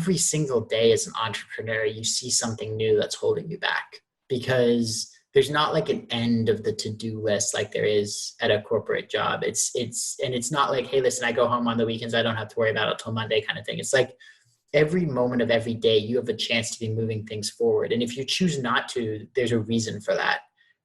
every single day as an entrepreneur, you see something new that's holding you back, because there's not like an end of the to-do list like there is at a corporate job. It's not like, hey, listen, I go home on the weekends, I don't have to worry about it till Monday kind of thing. It's like every moment of every day, you have a chance to be moving things forward. And if you choose not to, there's a reason for that.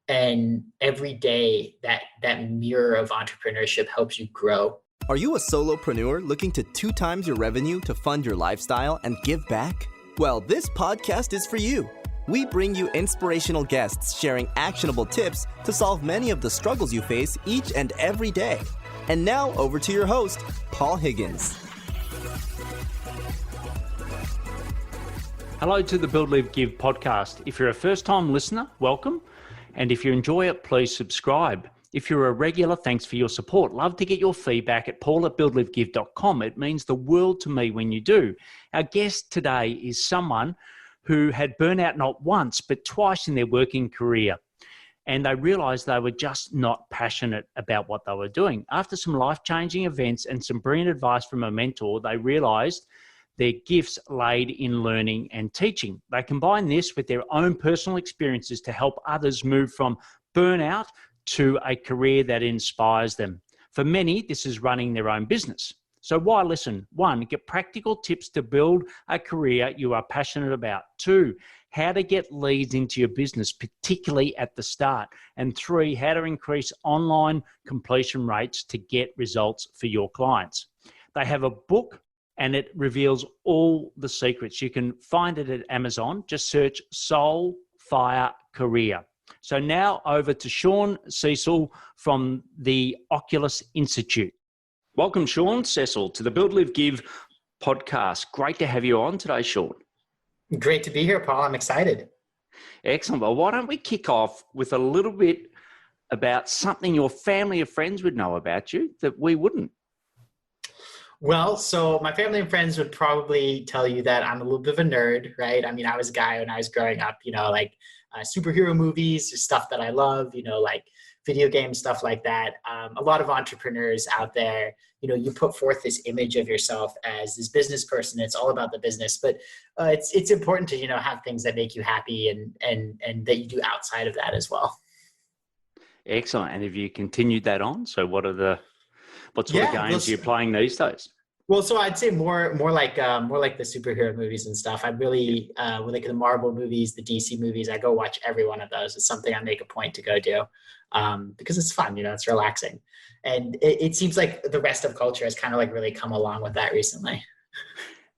And every day that mirror of entrepreneurship helps you grow. Are you a solopreneur looking to 2 times your revenue to fund your lifestyle and give back? Well, this podcast is for you. We bring you inspirational guests sharing actionable tips to solve many of the struggles you face each and every day. And now over to your host, Paul Higgins. Hello to the Build, Live, Give podcast. If you're a first-time listener, welcome. And if you enjoy it, please subscribe. If you're a regular, thanks for your support. Love to get your feedback at paul@buildlivegive.com. It means the world to me when you do. Our guest today is someone who had burnout not once, but twice in their working career. And they realized they were just not passionate about what they were doing. After some life-changing events and some brilliant advice from a mentor, they realized their gifts laid in learning and teaching. They combine this with their own personal experiences to help others move from burnout to a career that inspires them. For many, this is running their own business. So why listen? 1, get practical tips to build a career you are passionate about. 2, how to get leads into your business, particularly at the start. And 3, how to increase online completion rates to get results for your clients. They have a book and it reveals all the secrets. You can find it at Amazon. Just search Soulfire Career. So now over to Sean Sessel from the Oculus Institute. Welcome, Sean Sessel, to the Build, Live, Give podcast. Great to have you on today, Sean. Great to be here, Paul. I'm excited. Excellent. Well, why don't we kick off with a little bit about something your family or friends would know about you that we wouldn't? Well, so my family and friends would probably tell you that I'm a little bit of a nerd, right? I mean, I was a guy when I was growing up, like superhero movies, stuff that I love, like video games, stuff like that. A lot of entrepreneurs out there, you put forth this image of yourself as this business person. It's all about the business, but it's important to, have things that make you happy and that you do outside of that as well. Excellent. And have you continued that on? So what sort of games are you playing these days? Well, so I'd say more like the superhero movies and stuff. I really like the Marvel movies, the DC movies. I go watch every one of those. It's something I make a point to go do because it's fun. It's relaxing, and it seems like the rest of culture has kind of like really come along with that recently.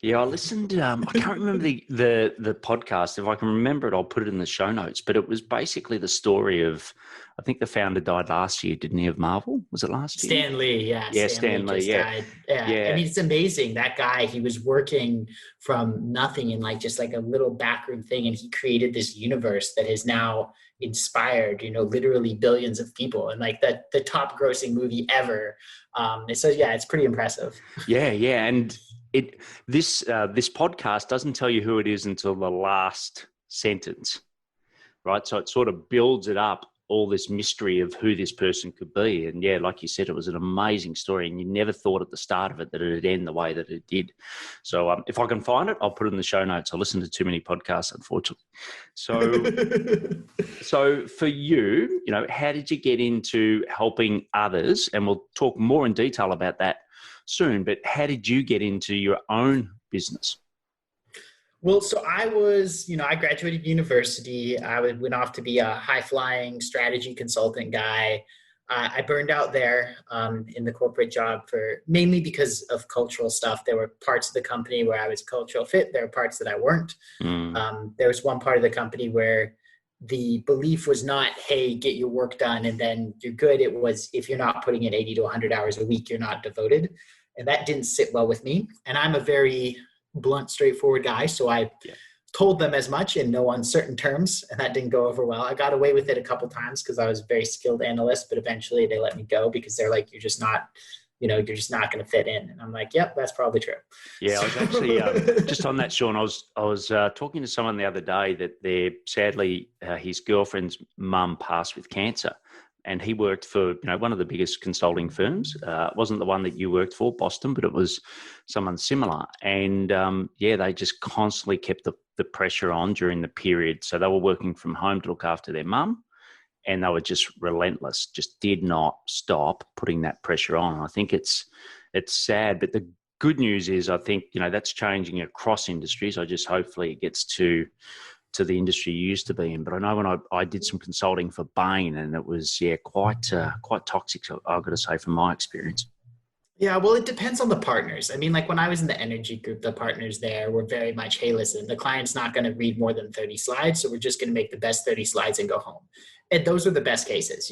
Yeah, I listened. I can't remember the podcast. If I can remember it, I'll put it in the show notes. But it was basically the story of, I think the founder died last year, didn't he, of Marvel? Was it last year? Stan Lee, yeah. Yeah, Stan Lee, yeah. Died. Yeah. I mean, it's amazing. That guy, he was working from nothing in like just like a little backroom thing. And he created this universe that has now inspired, literally billions of people. And like the top grossing movie ever. So yeah, it's pretty impressive. Yeah. And this podcast doesn't tell you who it is until the last sentence, right? So it sort of builds it up, all this mystery of who this person could be. And yeah, like you said, it was an amazing story, and you never thought at the start of it that it'd end the way that it did. So if I can find it, I'll put it in the show notes. I listen to too many podcasts, unfortunately. So for you, how did you get into helping others? And we'll talk more in detail about that soon, but how did you get into your own business? Well, so I was, I graduated university. I went off to be a high-flying strategy consultant guy. I burned out there in the corporate job mainly because of cultural stuff. There were parts of the company where I was a cultural fit. There were parts that I weren't. There was one part of the company where the belief was not, hey, get your work done and then you're good. It was, if you're not putting in 80 to 100 hours a week, you're not devoted. And that didn't sit well with me. And I'm a very blunt, straightforward guy. So I told them as much in no uncertain terms, and that didn't go over well. I got away with it a couple times because I was a very skilled analyst, but eventually they let me go because they're like, you're just not going to fit in. And I'm like, yep, that's probably true. Yeah, I was actually just on that, Sean. I was talking to someone the other day that sadly his girlfriend's mum passed with cancer. and he worked for, one of the biggest consulting firms. It wasn't the one that you worked for, Boston, but it was someone similar. And they just constantly kept the pressure on during the period. So they were working from home to look after their mum, and they were just relentless, just did not stop putting that pressure on. I think it's sad, but the good news is I think, that's changing across industries. I just hopefully it gets to the industry you used to be in. But I know when I did some consulting for Bain, and it was, quite toxic, I've got to say, from my experience. Yeah, well, it depends on the partners. I mean, like when I was in the energy group, the partners there were very much, hey, listen, the client's not going to read more than 30 slides, so we're just going to make the best 30 slides and go home. And those were the best cases,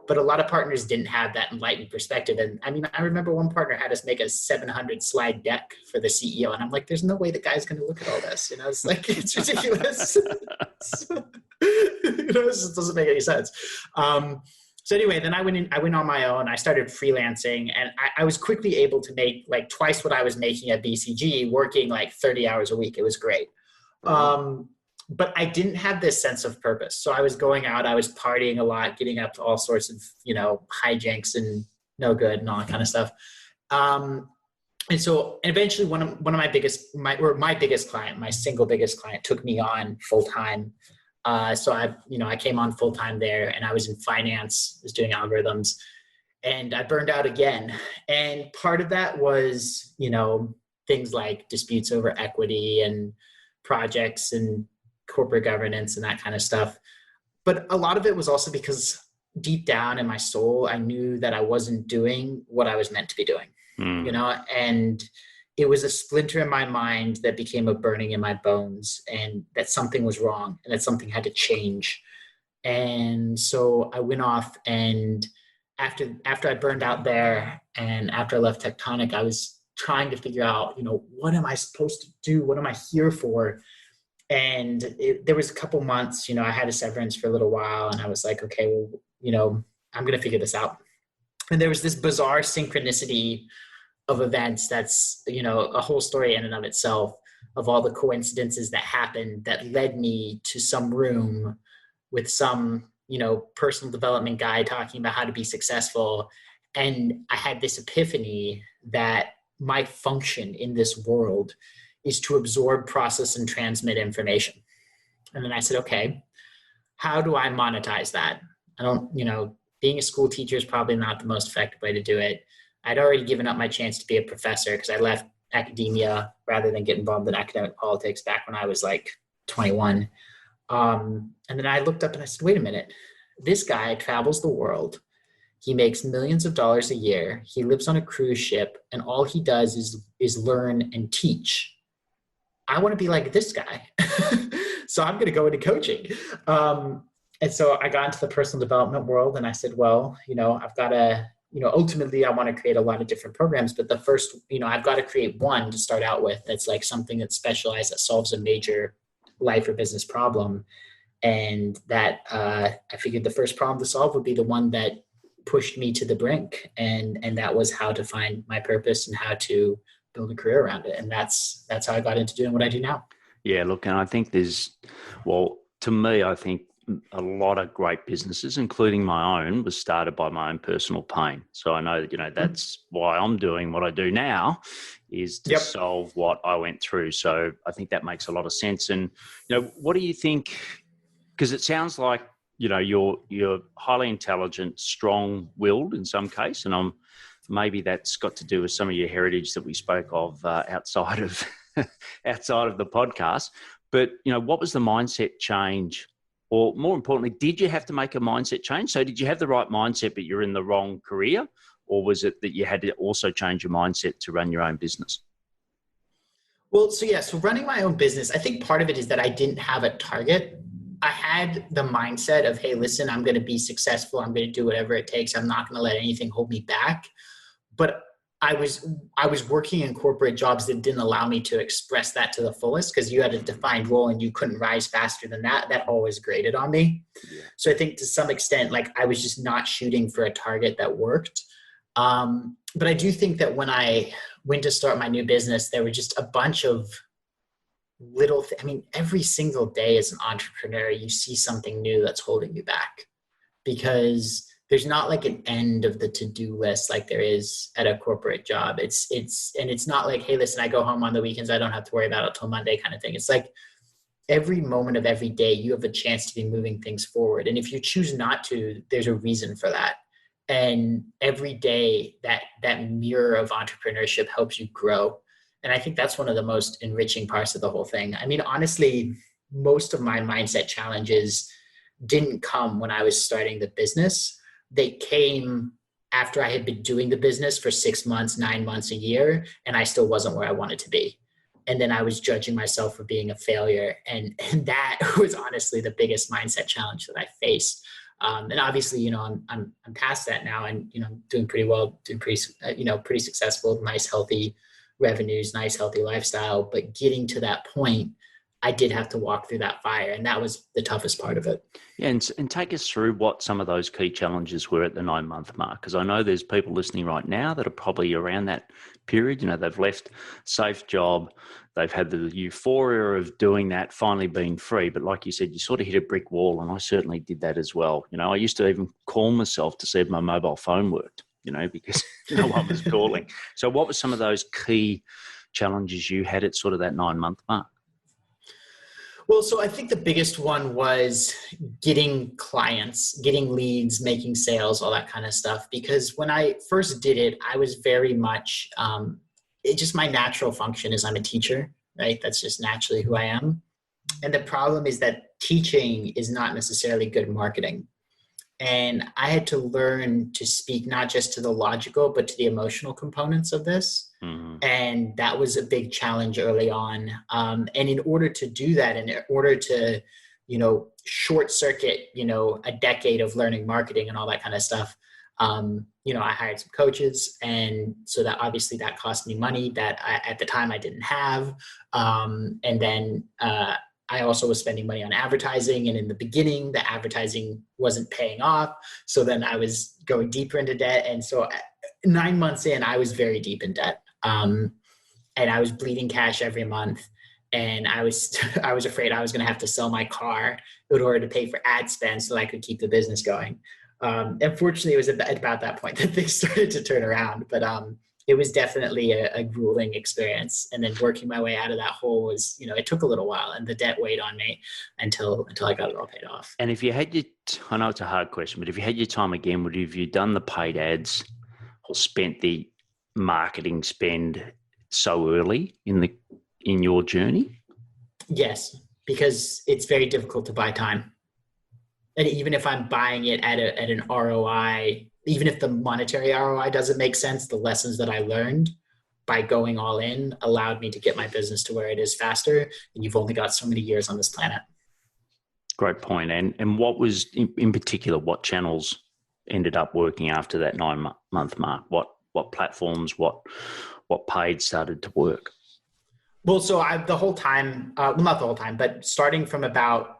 but a lot of partners didn't have that enlightened perspective. And I mean, I remember one partner had us make a 700 slide deck for the CEO. And I'm like, there's no way the guy's going to look at all this. It's like, it's ridiculous. It just doesn't make any sense. So anyway, then I went on my own. I started freelancing, and I was quickly able to make like twice what I was making at BCG, working like 30 hours a week. It was great. But I didn't have this sense of purpose. So I was going out, I was partying a lot, getting up to all sorts of, hijinks and no good and all that kind of stuff. And so eventually my biggest client, my single biggest client, took me on full time. So I came on full time there, and I was in finance, was doing algorithms, and I burned out again. And part of that was, things like disputes over equity and projects and corporate governance and that kind of stuff. But a lot of it was also because deep down in my soul, I knew that I wasn't doing what I was meant to be doing, and it was a splinter in my mind that became a burning in my bones, and that something was wrong and that something had to change. And so I went off, and after I burned out there and after I left Tectonic, I was trying to figure out, what am I supposed to do? What am I here for? And there was a couple months, I had a severance for a little while, and I was like, okay, well, I'm going to figure this out. And there was this bizarre synchronicity of events that's, a whole story in and of itself, of all the coincidences that happened that led me to some room with some, personal development guy talking about how to be successful. And I had this epiphany that my function in this world is to absorb, process, and transmit information. And then I said, okay, how do I monetize that? I don't, being a school teacher is probably not the most effective way to do it. I'd already given up my chance to be a professor because I left academia rather than get involved in academic politics back when I was like 21. And then I looked up and I said, wait a minute, this guy travels the world. He makes millions of dollars a year. He lives on a cruise ship, and all he does is learn and teach. I want to be like this guy. So I'm going to go into coaching. And so I got into the personal development world, and I said, well, I've got to, ultimately I want to create a lot of different programs, but the first, I've got to create one to start out with. That's like something that's specialized, that solves a major life or business problem. And that I figured the first problem to solve would be the one that pushed me to the brink. And that was how to find my purpose and how to build a career around it. And that's how I got into doing what I do now. Yeah, look, and I think to me, I think a lot of great businesses, including my own, was started by my own personal pain. So I know that, that's why I'm doing what I do now, is to solve what I went through. So I think that makes a lot of sense. And, what do you think? Because it sounds like, you're highly intelligent, strong-willed in some case, and maybe that's got to do with some of your heritage that we spoke of outside of the podcast. But, what was the mindset change? Or more importantly, did you have to make a mindset change? So did you have the right mindset, but you're in the wrong career? Or was it that you had to also change your mindset to run your own business? Well, so running my own business, I think part of it is that I didn't have a target. I had the mindset of, hey, listen, I'm going to be successful. I'm going to do whatever it takes. I'm not going to let anything hold me back. But I was working in corporate jobs that didn't allow me to express that to the fullest, because you had a defined role and you couldn't rise faster than that. That always grated on me. Yeah. So I think to some extent, like, I was just not shooting for a target that worked. But I do think that when I went to start my new business, there were just a bunch of little, every single day as an entrepreneur, you see something new that's holding you back, because there's not like an end of the to-do list like there is at a corporate job. It's not like, hey, listen, I go home on the weekends, I don't have to worry about it till Monday kind of thing. It's like every moment of every day, you have a chance to be moving things forward. And if you choose not to, there's a reason for that. And every day that mirror of entrepreneurship helps you grow. And I think that's one of the most enriching parts of the whole thing. I mean, honestly, most of my mindset challenges didn't come when I was starting the business. They came after I had been doing the business for 6 months, 9 months, a year, and I still wasn't where I wanted to be. And then I was judging myself for being a failure. And that was honestly the biggest mindset challenge that I faced. And obviously, I'm past that now, and, I'm doing pretty well, pretty successful, nice, healthy revenues, nice, healthy lifestyle. But getting to that point, I did have to walk through that fire, and that was the toughest part of it. Yeah, and take us through what some of those key challenges were at the 9-month mark, because I know there's people listening right now that are probably around that period. They've left safe job, they've had the euphoria of doing that, finally being free. But like you said, you sort of hit a brick wall, and I certainly did that as well. I used to even call myself to see if my mobile phone worked, because no one was calling. So what were some of those key challenges you had at sort of that 9-month mark? Well, so I think the biggest one was getting clients, getting leads, making sales, all that kind of stuff. Because when I first did it, I was very much, just my natural function is I'm a teacher, right? That's just naturally who I am. And the problem is that teaching is not necessarily good marketing. And I had to learn to speak not just to the logical, but to the emotional components of this. Mm-hmm. And that was a big challenge early on. And in order to do that, and in order to, short circuit, a decade of learning marketing and all that kind of stuff, I hired some coaches. And so that obviously that cost me money that at the time I didn't have. And then I also was spending money on advertising. And in the beginning, the advertising wasn't paying off. So then I was going deeper into debt. And so 9 months in, I was very deep in debt. And I was bleeding cash every month. And I was afraid I was going to have to sell my car in order to pay for ad spend so that I could keep the business going. And fortunately, it was about that point that things started to turn around. But it was definitely a grueling experience. And then working my way out of that hole was, it took a little while, and the debt weighed on me until I got it all paid off. And if you had I know it's a hard question, but if you had your time again, would you have done the paid ads or spent the marketing spend so early in your journey? Yes, because it's very difficult to buy time. And even if I'm buying it at an ROI, even if the monetary ROI doesn't make sense, the lessons that I learned by going all in allowed me to get my business to where it is faster. And you've only got so many years on this planet. Great point. And what was in particular, what channels ended up working after that 9-month mark? What platforms, what paid started to work? Well, so the whole time, not the whole time, but starting from about,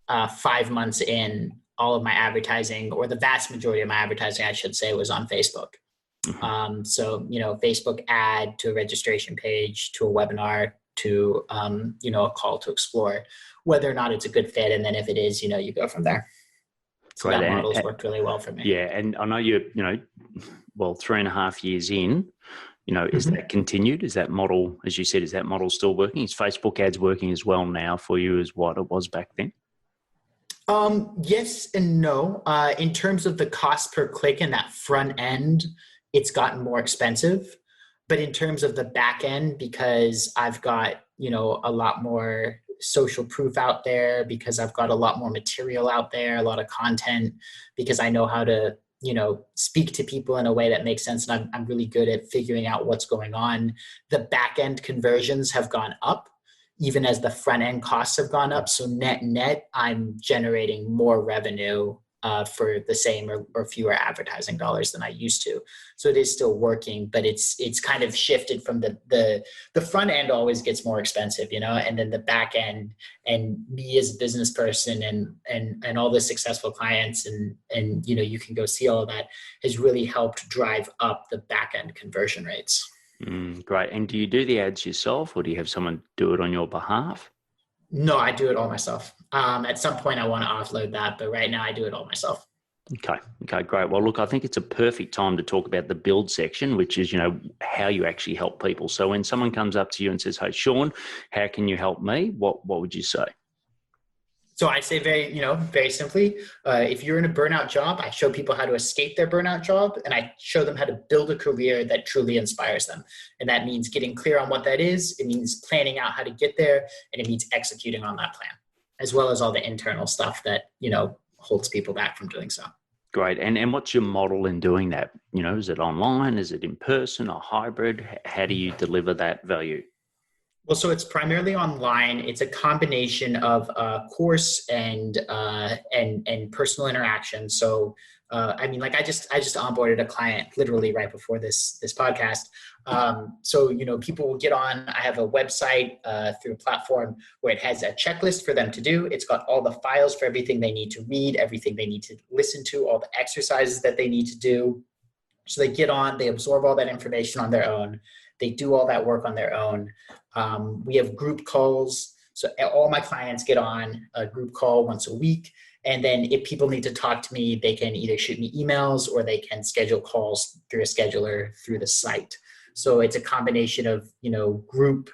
5 months in, all of my advertising, or the vast majority of my advertising, I should say, was on Facebook. Mm-hmm. So, Facebook ad to a registration page, to a webinar, to, a call to explore whether or not it's a good fit. And then if it is, you go from there. So that model's worked really well for me. Yeah. And I know you're, 3.5 years in, is that continued? Is that model, as you said, is that model still working? Is Facebook ads working as well now for you as what it was back then? Yes and no. In terms of the cost per click and that front end, it's gotten more expensive. But in terms of the back end, because I've got, a lot more social proof out there, because I've got a lot more material out there, a lot of content, because I know how to, speak to people in a way that makes sense. And I'm really good at figuring out what's going on. The back end conversions have gone up, even as the front end costs have gone up. So net, I'm generating more revenue for the same or fewer advertising dollars than I used to. So it is still working, but it's kind of shifted from the front end always gets more expensive, and then the back end, and me as a business person and all the successful clients and you can go see all of that, has really helped drive up the back end conversion rates. Great. And do you do the ads yourself, or do you have someone do it on your behalf? No, I do it all myself. At some point I want to offload that, but right now I do it all myself. Okay, great. Well, look, I think it's a perfect time to talk about the build section, which is, how you actually help people. So when someone comes up to you and says, "Hey, Sean, how can you help me?" What would you say? So I say very simply, if you're in a burnout job, I show people how to escape their burnout job, and I show them how to build a career that truly inspires them. And that means getting clear on what that is. It means planning out how to get there, and it means executing on that plan, as well as all the internal stuff that, holds people back from doing so. Great. And what's your model in doing that? Is it online? Is it in person or hybrid? How do you deliver that value? Well, so it's primarily online. It's a combination of course and personal interaction. So, I just onboarded a client literally right before this podcast. So people will get on. I have a website through a platform where it has a checklist for them to do. It's got all the files for everything they need to read, everything they need to listen to, all the exercises that they need to do. So they get on, they absorb all that information on their own. They do all that work on their own. We have group calls. So all my clients get on a group call once a week. And then if people need to talk to me, they can either shoot me emails or they can schedule calls through a scheduler through the site. So it's a combination of, group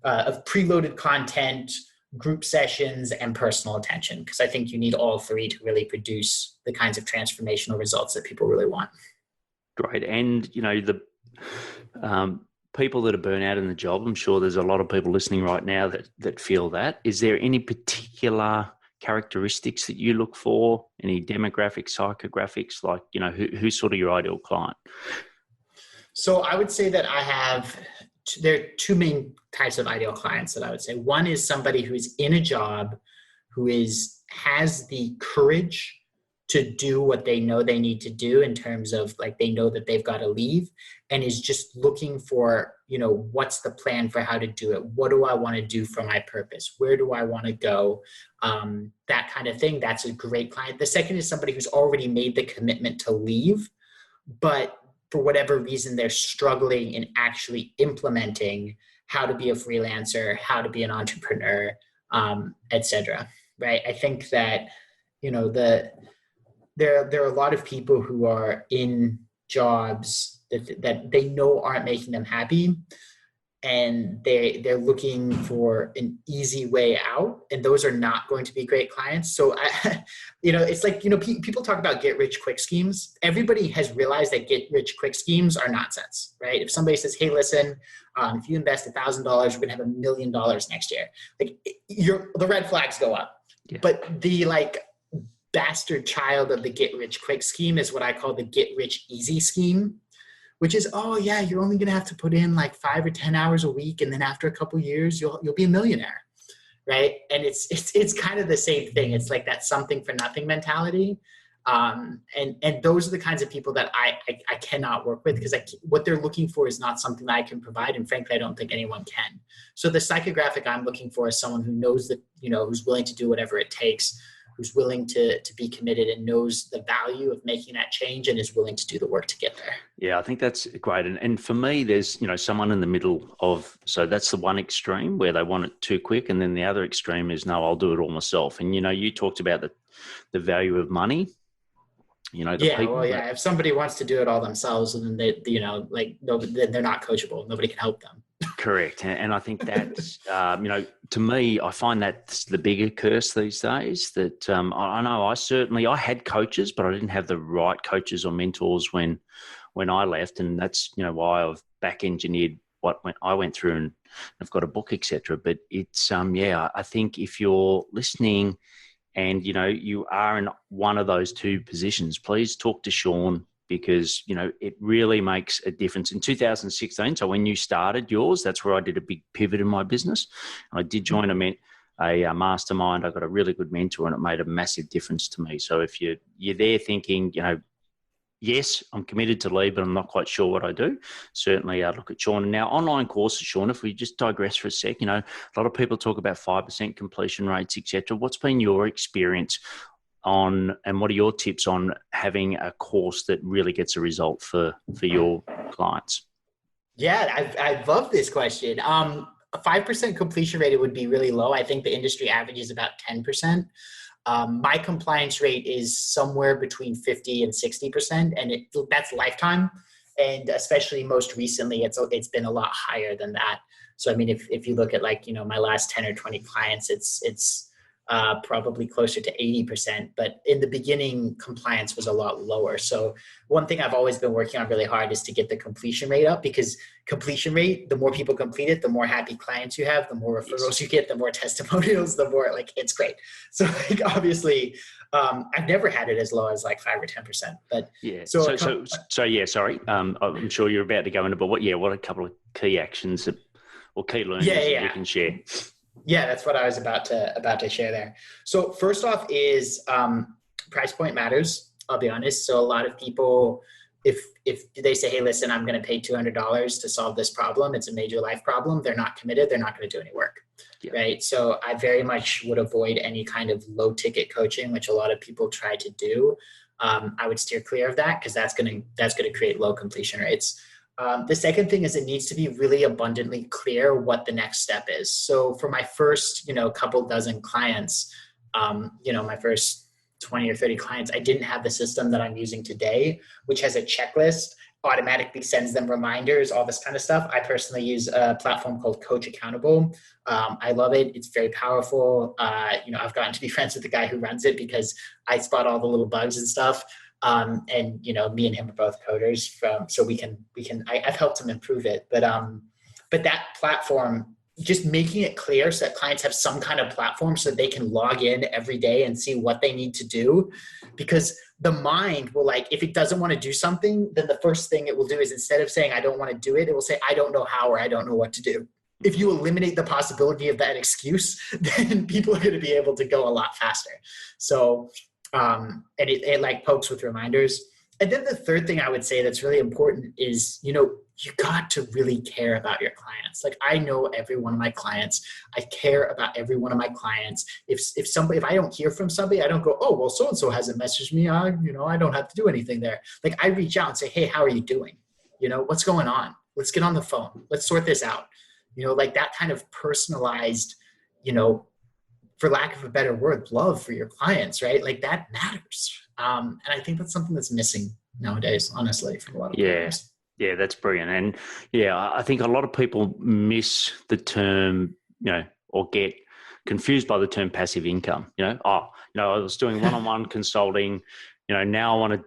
of preloaded content, group sessions, and personal attention. Because I think you need all three to really produce the kinds of transformational results that people really want. Great. And, the people that are burnt out in the job, I'm sure there's a lot of people listening right now that feel that. Is there any particular characteristics that you look for? Any demographics, psychographics, like, who's sort of your ideal client? So I would say that there are two main types of ideal clients that I would say. One is somebody who is in a job, who has the courage to do what they know they need to do in terms of they know that they've got to leave, and is just looking for, what's the plan for how to do it? What do I want to do for my purpose? Where do I want to go? That kind of thing. That's a great client. The second is somebody who's already made the commitment to leave, but for whatever reason, they're struggling in actually implementing how to be a freelancer, how to be an entrepreneur, et cetera. Right. I think that, there are a lot of people who are in jobs that they know aren't making them happy, and they're looking for an easy way out, and those are not going to be great clients. So it's people talk about get rich quick schemes. Everybody has realized that get rich quick schemes are nonsense, right? If somebody says, "Hey, listen, if you invest $1,000, we're going to have $1 million next year," the red flags go up. Yeah. But the bastard child of the get rich quick scheme is what I call the get rich easy scheme, which is, oh yeah, you're only going to have to put in 5 or 10 hours a week, and then after a couple of years, you'll be a millionaire, right? And it's kind of the same thing. It's like that something for nothing mentality, and those are the kinds of people that I cannot work with, because what they're looking for is not something that I can provide, and frankly, I don't think anyone can. So the psychographic I'm looking for is someone who knows that, who's willing to do whatever it takes, who's willing to be committed and knows the value of making that change and is willing to do the work to get there. Yeah, I think that's great. And for me, there's, someone in the middle of, so that's the one extreme where they want it too quick. And then the other extreme is, no, I'll do it all myself. And, you talked about the value of money. If somebody wants to do it all themselves, and then they're not coachable. Nobody can help them. Correct. And I think that's, to me, I find that's the bigger curse these days, that I know I had coaches, but I didn't have the right coaches or mentors when I left. And that's, why I've back engineered what I went through, and I've got a book, etc. But it's, I think if you're listening and, you are in one of those two positions, please talk to Sean, because, it really makes a difference. In 2016, so when you started yours, that's where I did a big pivot in my business. I did join a mastermind. I got a really good mentor, and it made a massive difference to me. So if you're there thinking, yes, I'm committed to leave, but I'm not quite sure what I do, certainly look at Sean. And now online courses, Sean, if we just digress for a sec, a lot of people talk about 5% completion rates, etc. What's been your experience on, and what are your tips on having a course that really gets a result for your clients? Yeah, I love this question. A 5% completion rate would be really low. I think the industry average is about 10%. My compliance rate is somewhere between 50 and 60%, and that's lifetime. And especially most recently, it's been a lot higher than that. So, I mean, if you look at like, my last 10 or 20 clients, it's probably closer to 80%. But in the beginning, compliance was a lot lower. So one thing I've always been working on really hard is to get the completion rate up, because completion rate, the more people complete it, the more happy clients you have, the more referrals you get, the more testimonials, the more it's great. So like, obviously, I've never had it as low as like 5 or 10%, but yeah. Sorry. I'm sure you're about to go into, but what are a couple of key actions or key learnings that you can share? Yeah, that's what I was about to share there. So first off is price point matters. I'll be honest. So a lot of people, if they say, hey, listen, I'm going to pay $200 to solve this problem, it's a major life problem, they're not committed, they're not going to do any work. Yeah. Right. So I very much would avoid any kind of low ticket coaching, which a lot of people try to do. I would steer clear of that, because that's going to create low completion rates. The second thing is it needs to be really abundantly clear what the next step is. So for my first, couple dozen clients, my first 20 or 30 clients, I didn't have the system that I'm using today, which has a checklist, automatically sends them reminders, all this kind of stuff. I personally use a platform called CoachAccountable. I love it. It's very powerful. I've gotten to be friends with the guy who runs it because I spot all the little bugs and stuff. And me and him are both coders, so I've helped him improve it. But that platform, just making it clear so that clients have some kind of platform so that they can log in every day and see what they need to do. Because the mind will, if it doesn't want to do something, then the first thing it will do is, instead of saying, I don't want to do it, it will say, I don't know how, or I don't know what to do. If you eliminate the possibility of that excuse, then people are going to be able to go a lot faster. So, and it pokes with reminders. And then the third thing I would say that's really important is, you got to really care about your clients. I know every one of my clients. I care about every one of my clients. If I don't hear from somebody, I don't go, oh, well, so-and-so hasn't messaged me. I don't have to do anything there. I reach out and say, hey, how are you doing? What's going on? Let's get on the phone. Let's sort this out. That kind of personalized, for lack of a better word, love for your clients, right? That matters. And I think that's something that's missing nowadays, honestly, from a lot of programs. Yeah, that's brilliant. And I think a lot of people miss the term, or get confused by the term passive income. I was doing one-on-one consulting, now I want to,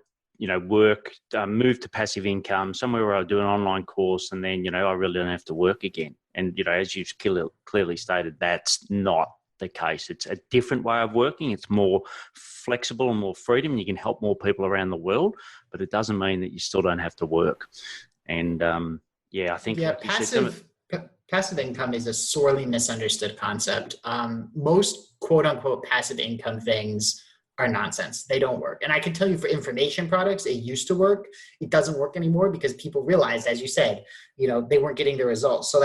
work, move to passive income, somewhere where I do an online course, and then, I really don't have to work again. And, as you've clearly stated, that's not the case. It's a different way of working. It's more flexible and more freedom. You can help more people around the world, but it doesn't mean that you still don't have to work. And I think passive income is a sorely misunderstood concept. Most quote unquote passive income things are nonsense. They don't work. And I can tell you, for information products, it used to work. It doesn't work anymore because people realized, as you said, they weren't getting the results. So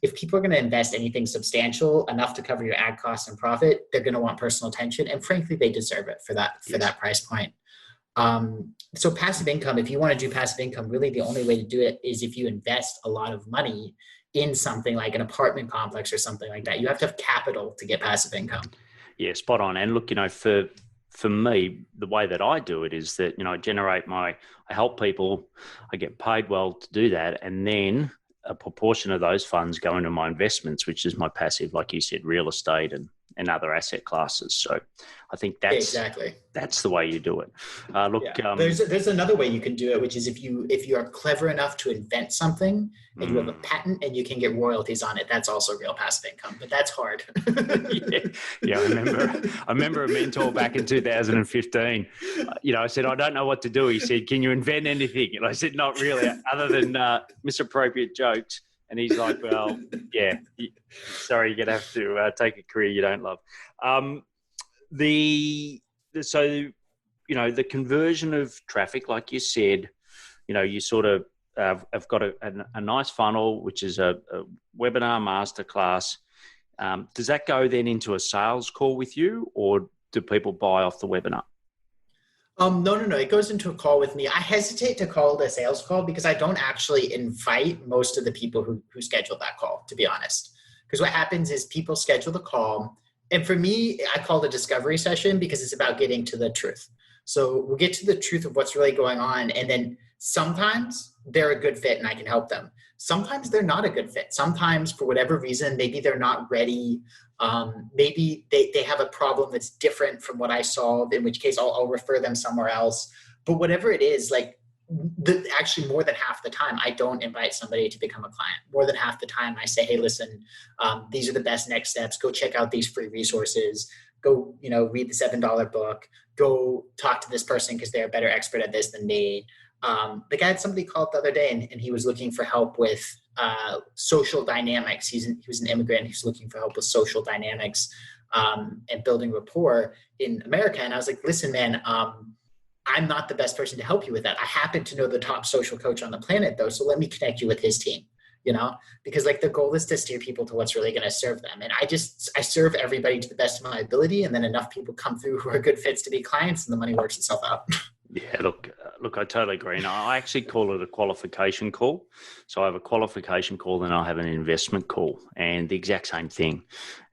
if people are going to invest anything substantial enough to cover your ad costs and profit, they're going to want personal attention. And frankly, they deserve it for that price point. So passive income, if you want to do passive income, really the only way to do it is if you invest a lot of money in something like an apartment complex or something like that. You have to have capital to get passive income. Yeah, spot on. And look, for me, the way that I do it is that, I help people, I get paid well to do that. And then a proportion of those funds go into my investments, which is my passive, like you said, real estate and other asset classes. So I think that's the way you do it. There's another way you can do it, which is if you are clever enough to invent something and you have a patent and you can get royalties on it, that's also real passive income, but that's hard. I remember a mentor back in 2015, I said, I don't know what to do. He said, can you invent anything? And I said, not really, other than misappropriate jokes. And he's like, well, sorry, you're going to have to take a career you don't love. The conversion of traffic, like you said, you sort of have got a nice funnel, which is a webinar masterclass. Does that go then into a sales call with you, or do people buy off the webinar? No. It goes into a call with me. I hesitate to call it a sales call because I don't actually invite most of the people who schedule that call, to be honest. Because what happens is people schedule the call, And for me, I call it a discovery session because it's about getting to the truth. So we'll get to the truth of what's really going on. And then sometimes they're a good fit and I can help them. Sometimes they're not a good fit. Sometimes for whatever reason, maybe they're not ready. Maybe they have a problem that's different from what I solved, in which case I'll refer them somewhere else. But whatever it is, like actually more than half the time, I don't invite somebody to become a client. More than half the time I say, hey, listen, these are the best next steps. Go check out these free resources. Go, read the $7 book. Go talk to this person because they're a better expert at this than me. Like I had somebody call up the other day and he was looking for help with social dynamics. He was an immigrant. He's looking for help with social dynamics and building rapport in America. And I was like, listen, man, I'm not the best person to help you with that. I happen to know the top social coach on the planet though. So let me connect you with his team, because like the goal is to steer people to what's really going to serve them. And I serve everybody to the best of my ability. And then enough people come through who are good fits to be clients and the money works itself out. Yeah, look, I totally agree. And I actually call it a qualification call. So I have a qualification call, then I'll have an investment call, and the exact same thing.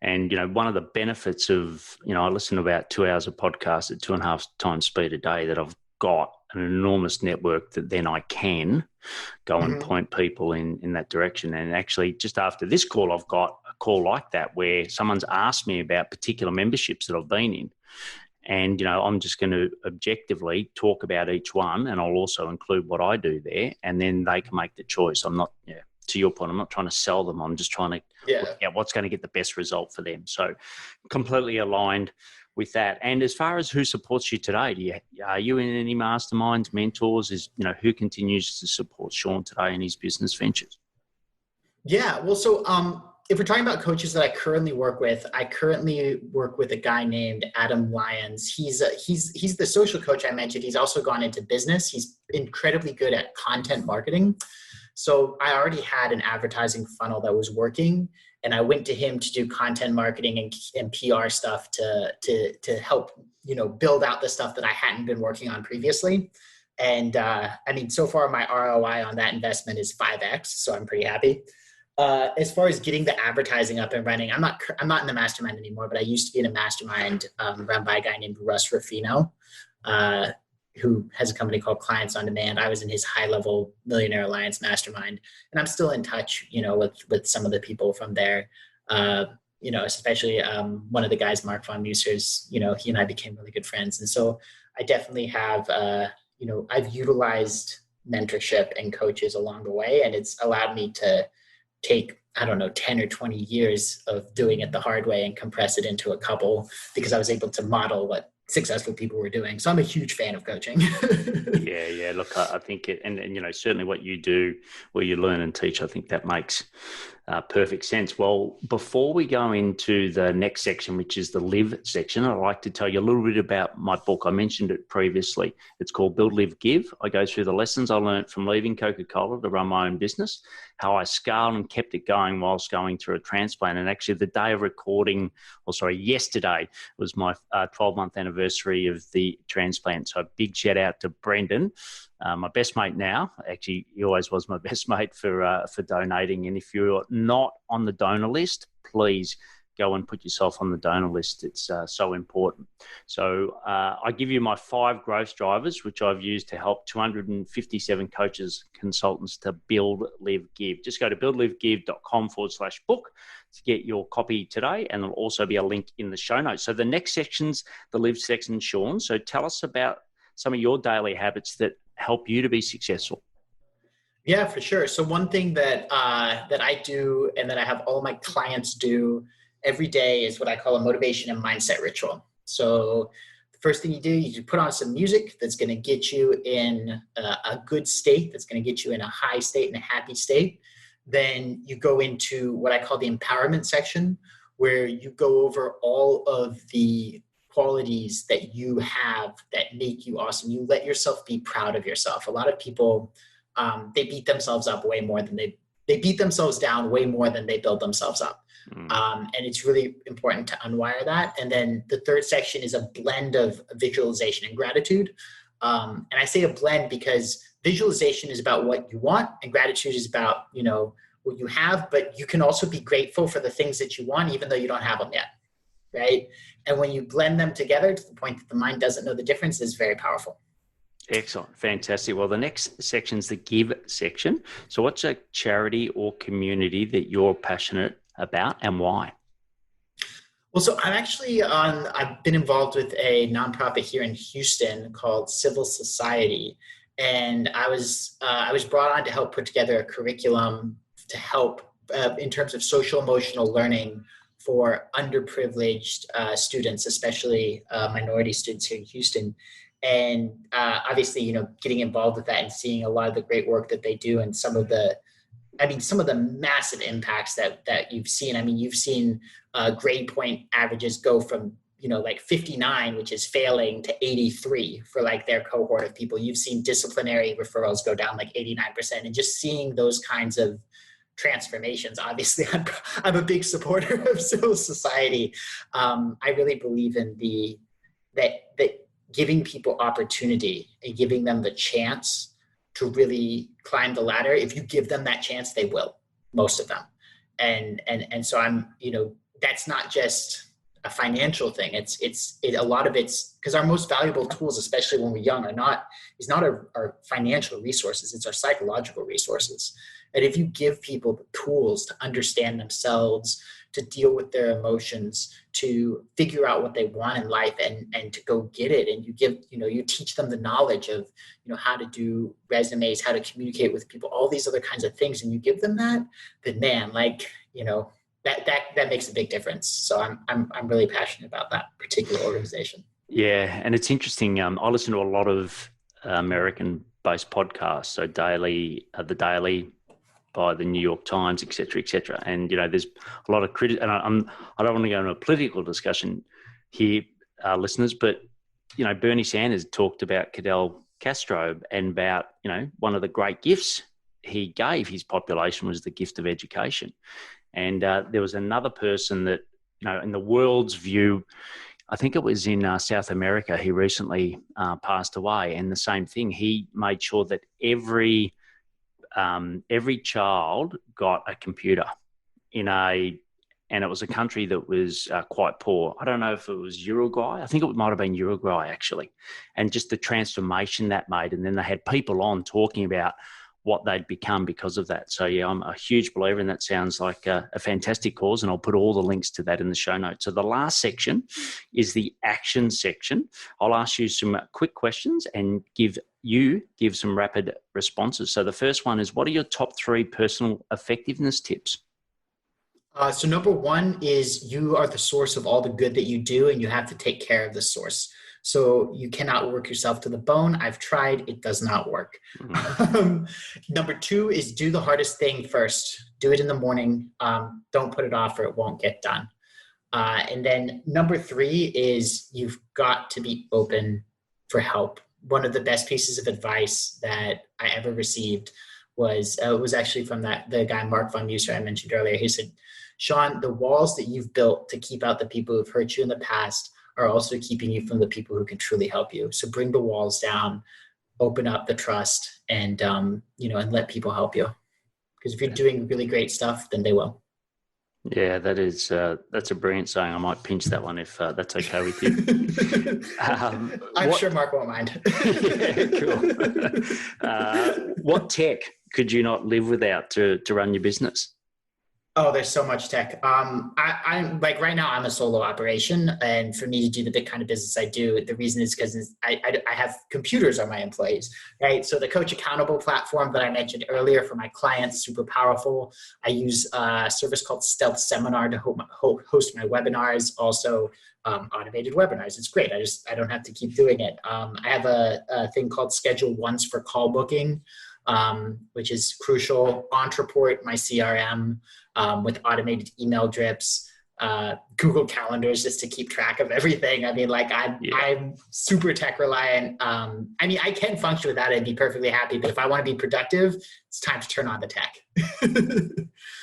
And, one of the benefits of, I listen to about 2 hours of podcast at 2.5 times speed a day, that I've got an enormous network that then I can go and point people in that direction. And actually just after this call, I've got a call like that where someone's asked me about particular memberships that I've been in. And, I'm just going to objectively talk about each one, and I'll also include what I do there, and then they can make the choice. I'm not, to your point, I'm not trying to sell them. I'm just trying to work out what's going to get the best result for them. So completely aligned with that. And as far as who supports you today, are you in any masterminds, mentors? Who continues to support Sean today in his business ventures? Yeah, well, so if we're talking about coaches that I currently work with a guy named Adam Lyons. He's the social coach I mentioned. He's also gone into business. He's incredibly good at content marketing. So I already had an advertising funnel that was working, and I went to him to do content marketing and PR stuff to help, build out the stuff that I hadn't been working on previously. And so far my ROI on that investment is 5x. So I'm pretty happy. As far as getting the advertising up and running, I'm not in the mastermind anymore, but I used to be in a mastermind run by a guy named Russ Ruffino, who has a company called Clients on Demand. I was in his high-level Millionaire Alliance mastermind, and I'm still in touch, with some of the people from there. Especially one of the guys, Mark Von Musers, he and I became really good friends. And so I definitely have, I've utilized mentorship and coaches along the way, and it's allowed me to take, 10 or 20 years of doing it the hard way and compress it into a couple, because I was able to model what successful people were doing. So I'm a huge fan of coaching. Yeah. Look, I think it, and certainly what you do, where you learn and teach, I think that makes perfect sense. Well, before we go into the next section, which is the live section, I'd like to tell you a little bit about my book. I mentioned it previously. It's called Build, Live, Give. I go through the lessons I learned from leaving Coca-Cola to run my own business, how I scaled and kept it going whilst going through a transplant. And actually the day of recording, yesterday was my 12-month anniversary of the transplant. So a big shout out to Brendan, my best mate now. Actually, he always was my best mate for donating. And if you're not on the donor list, please go and put yourself on the donor list. It's so important. So I give you my 5 growth drivers, which I've used to help 257 coaches, consultants to build, live, give. Just go to buildlivegive.com/book to get your copy today. And there'll also be a link in the show notes. So the next section's the live section, Sean. So tell us about some of your daily habits that help you to be successful. Yeah, for sure. So one thing that I do, and that I have all my clients do every day, is what I call a motivation and mindset ritual. So the first thing you do, you put on some music that's going to get you in a good state, that's going to get you in a high state and a happy state. Then you go into what I call the empowerment section, where you go over all of the qualities that you have that make you awesome. You let yourself be proud of yourself. A lot of people, they beat themselves up way more than they beat themselves down way more than they build themselves up. And it's really important to unwire that. And then the third section is a blend of visualization and gratitude. And I say a blend because visualization is about what you want and gratitude is about, what you have, but you can also be grateful for the things that you want, even though you don't have them yet. right? And when you blend them together to the point that the mind doesn't know the difference is very powerful. Excellent. Fantastic. Well, the next section is the give section. So what's a charity or community that you're passionate about and why? Well, so I've been involved with a nonprofit here in Houston called Civil Society. And I was brought on to help put together a curriculum to help in terms of social emotional learning for underprivileged students, especially minority students here in Houston. And obviously, getting involved with that and seeing a lot of the great work that they do and some of the massive impacts that you've seen. I mean, you've seen grade point averages go from, like 59, which is failing, to 83 for like their cohort of people. You've seen disciplinary referrals go down like 89%, and just seeing those kinds of transformations. Obviously, I'm a big supporter of civil society. I really believe in that giving people opportunity and giving them the chance to really climb the ladder. If you give them that chance, they will, most of them. And so that's not just a financial thing. A lot of it's because our most valuable tools, especially when we're young, is not our financial resources. It's our psychological resources. And if you give people the tools to understand themselves, to deal with their emotions, to figure out what they want in life and to go get it. And you teach them the knowledge of, how to do resumes, how to communicate with people, all these other kinds of things. And you give them that, then man, that makes a big difference. So I'm really passionate about that particular organization. Yeah. And it's interesting. I listen to a lot of American-based podcasts. So The Daily by the New York Times, et cetera, and there's a lot of and I don't want to go into a political discussion here, listeners, but Bernie Sanders talked about Fidel Castro and about one of the great gifts he gave his population was the gift of education, and there was another person that in the world's view, I think it was in South America, he recently passed away, and the same thing, he made sure that every child got a computer and it was a country that was quite poor. I don't know if it was Uruguay. I think it might have been Uruguay actually. And just the transformation that made. And then they had people on talking about what they'd become because of that. So yeah, I'm a huge believer, and that sounds like a fantastic cause, and I'll put all the links to that in the show notes. So the last section is the action section. I'll ask you some quick questions and give some rapid responses. So the first one is, what are your top 3 personal effectiveness tips? So number 1 is you are the source of all the good that you do, and you have to take care of the source. So you cannot work yourself to the bone. I've tried. It does not work. Mm-hmm. Number 2 is do the hardest thing first. Do it in the morning. Don't put it off or it won't get done. And then number 3 is you've got to be open for help. One of the best pieces of advice that I ever received was actually from the guy, Mark Von Musser, I mentioned earlier. He said, Sean, the walls that you've built to keep out the people who've hurt you in the past are also keeping you from the people who can truly help you. So bring the walls down, open up the trust, and and let people help you. Because if you're doing really great stuff, then they will. Yeah, that's a brilliant saying. I might pinch that one if that's okay with you. I'm sure Mark won't mind. Yeah, cool. What tech could you not live without to run your business? Oh, there's so much tech. I'm like right now I'm a solo operation, and for me to do the kind of business I do, the reason is because I have computers on my employees, right? So the CoachAccountable platform that I mentioned earlier for my clients, super powerful. I use a service called Stealth Seminar to host my webinars. Also, automated webinars. It's great. I don't have to keep doing it. I have a thing called ScheduleOnce for call booking, which is crucial. Ontraport, my CRM, with automated email drips, Google Calendars just to keep track of everything. I mean, I'm super tech reliant. I can function without it and be perfectly happy, but if I want to be productive, it's time to turn on the tech.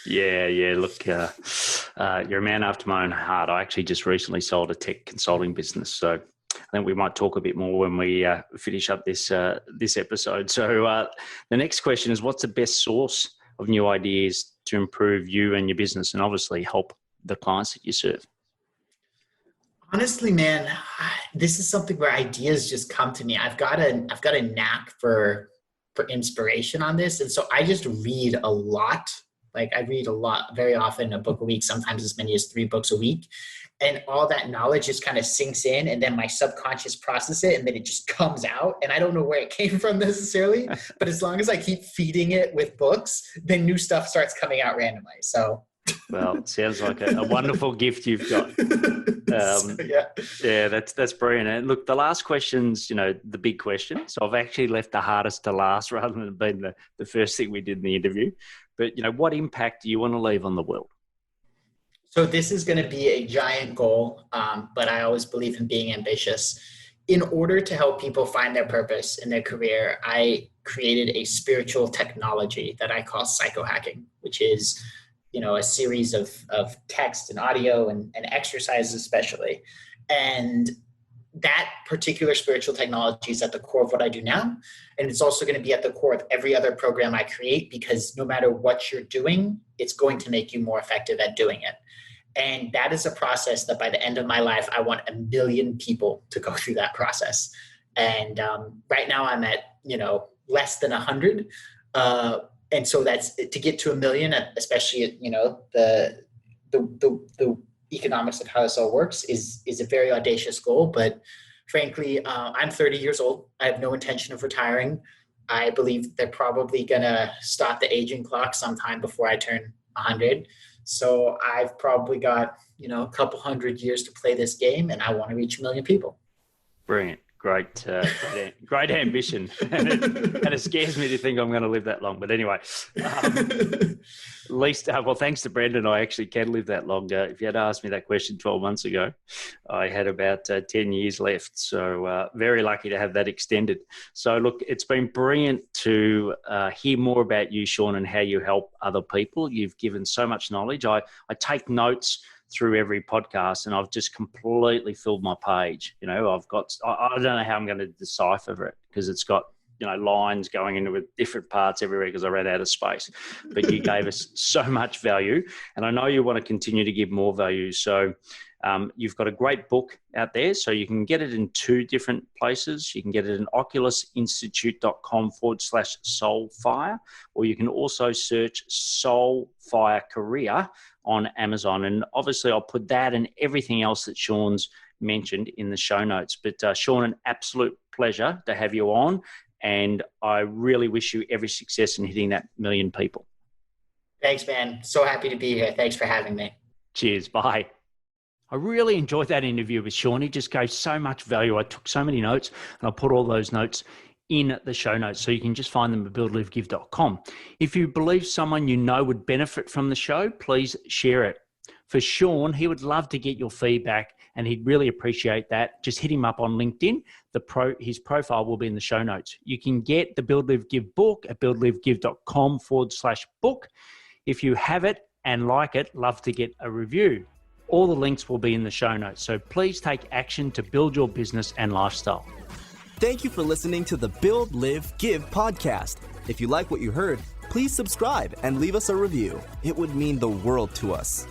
Yeah. Look, you're a man after my own heart. I actually just recently sold a tech consulting business, so I think we might talk a bit more when we finish up this episode. So the next question is, what's the best source of new ideas to improve you and your business and obviously help the clients that you serve? Honestly, man, this is something where ideas just come to me. I've got a knack for inspiration on this, and so I just read a lot. Like I read a lot, very often, a book a week, sometimes as many as 3 books a week, and all that knowledge just kind of sinks in, and then my subconscious process it, and then it just comes out. And I don't know where it came from necessarily, but as long as I keep feeding it with books, then new stuff starts coming out randomly. So. Well, it sounds like a wonderful gift you've got. Yeah, that's brilliant. And look, the last question's, the big question. So I've actually left the hardest to last rather than being the first thing we did in the interview. But, what impact do you want to leave on the world? So this is going to be a giant goal, but I always believe in being ambitious. In order to help people find their purpose in their career, I created a spiritual technology that I call psychohacking, which is a series of text and audio and exercises especially. And that particular spiritual technology is at the core of what I do now. And it's also going to be at the core of every other program I create, because no matter what you're doing, it's going to make you more effective at doing it. And that is a process that by the end of my life, I want 1 million people to go through that process. And right now I'm at, less than 100. And so that's to get to 1 million, especially the economics of how this all works is a very audacious goal. But frankly, I'm 30 years old. I have no intention of retiring. I believe they're probably gonna stop the aging clock sometime before I turn 100. So I've probably got a couple hundred years to play this game, and I want to reach 1 million people. Brilliant. Great ambition. And it scares me to think I'm going to live that long. But anyway, well, thanks to Brendan, I actually can live that long. If you had asked me that question 12 months ago, I had about 10 years left. So very lucky to have that extended. So look, it's been brilliant to hear more about you, Sean, and how you help other people. You've given so much knowledge. I take notes through every podcast, and I've just completely filled my page. I don't know how I'm going to decipher it, because it's got, lines going into different parts everywhere because I ran out of space. But you gave us so much value, and I know you want to continue to give more value. So you've got a great book out there, so you can get it in 2 different places. You can get it at oculusinstitute.com/Soulfire, or you can also search Soulfire Career on Amazon. And obviously I'll put that and everything else that Sean's mentioned in the show notes. But Sean, an absolute pleasure to have you on, and I really wish you every success in hitting that 1 million people. Thanks, man. So happy to be here. Thanks for having me. Cheers. Bye. I really enjoyed that interview with Sean. He just gave so much value. I took so many notes, and I'll put all those notes in the show notes, so you can just find them at buildlivegive.com. If you believe someone would benefit from the show, please share it. For Sean, he would love to get your feedback, and he'd really appreciate that. Just hit him up on LinkedIn. His profile will be in the show notes. You can get the Build Live Give book at buildlivegive.com/book. If you have it and like it, love to get a review. All the links will be in the show notes. So please take action to build your business and lifestyle. Thank you for listening to the Build, Live, Give podcast. If you like what you heard, please subscribe and leave us a review. It would mean the world to us.